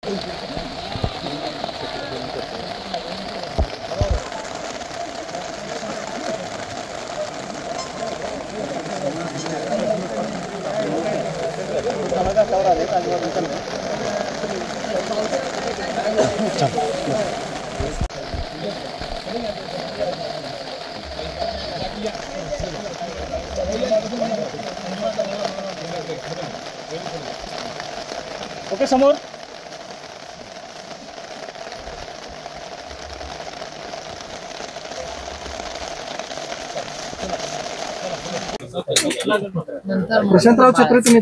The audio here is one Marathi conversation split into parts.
ओके समोर प्रशांतराव छत्री तुम्ही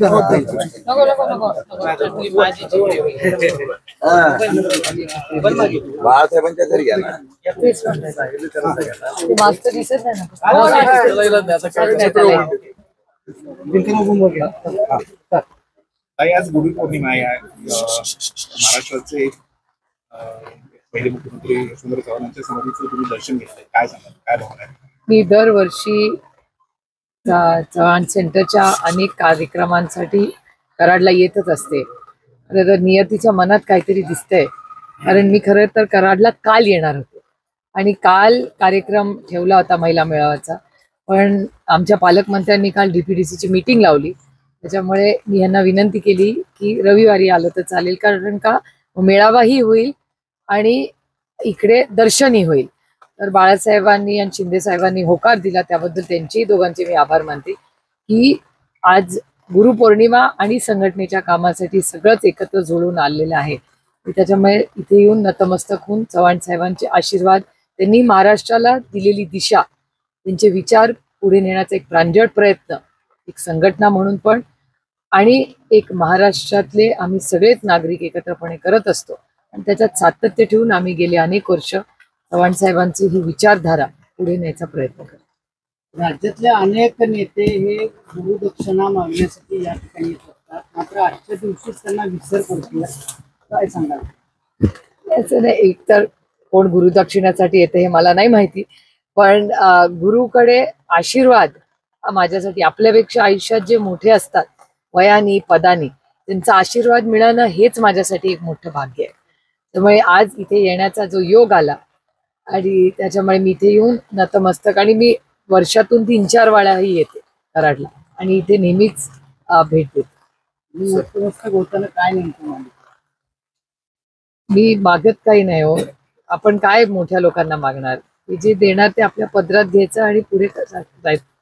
बाळासाहेबांच्या घरी या ना आज गुरुपौर्णिमा आहे. महाराष्ट्राचे पहिले मुख्यमंत्री यशवंतराव चव्हाणांच्या समाधीचं तुम्ही दर्शन घेतलंय, काय सांगाल, काय भावना आहे? मी दरवर्षी चव्हाण सेंटरच्या अनेक कार्यक्रमांसाठी कराडला येतच असते. तर नियतीच्या मनात काहीतरी दिसतंय, कारण मी खरं तर कराडला काल येणार होते आणि काल कार्यक्रम ठेवला होता महिला मेळाव्याचा, पण आमच्या पालकमंत्र्यांनी काल DPDCची मीटिंग लावली. त्याच्यामुळे मी यांना विनंती केली की रविवारी आलं तर चालेल, कारण का मेळावाही होईल आणि इकडे दर्शनही होईल. तर बाळासाहेबांनी आणि शिंदे साहेबांनी होकार दिला, त्याबद्दल त्यांचेही दोघांचे मी आभार मानते की आज गुरुपौर्णिमा आणि संघटनेच्या कामासाठी सगळंच एकत्र जुळून आलेलं आहे. त्याच्यामुळे इथे येऊन नतमस्तक होऊन चव्हाण साहेबांचे आशीर्वाद, त्यांनी महाराष्ट्राला दिलेली दिशा, त्यांचे विचार पुढे नेण्याचा एक प्रांजळ प्रयत्न, एक संघटना म्हणून पण आणि एक महाराष्ट्रातले आम्ही सगळेच नागरिक एकत्रपणे करत असतो आणि त्याच्यात सातत्य ठेवून आम्ही गेले अनेक वर्ष चव्हाण साहेबांची ही विचारधारा पुढे न्यायचा प्रयत्न करतो. राज्यातले अनेक नेते हे गुरुदक्षिणा मागण्यासाठी या ठिकाणी येत असतात, मात्र आजच्या दिवशीच त्यांना विसर पडतो, काय सांगाल? असं नाही, एक तर कोण गुरुदक्षिणासाठी येते हे मला नाही माहिती, पण गुरुकडे आशीर्वाद माझ्यासाठी, आपल्यापेक्षा आयुष्यात जे मोठे असतात वयानी पदानी, त्यांचा आशीर्वाद मिळणं हेच माझ्यासाठी एक मोठं भाग्य आहे. त्यामुळे आज इथे येण्याचा जो योग आला आणि त्याच्यामुळे मी इथे येऊन नतमस्तक, आणि मी वर्षातून 3-4 वेळाही येते कराडला आणि इथे नेहमीच भेट देते. नतमस्तक होताना काय नेमकं मी मागत काही नाही हो, आपण काय मोठ्या लोकांना मागणार, जे देणार ते आपल्या पदरात घ्यायचं आणि पुढे जायचं.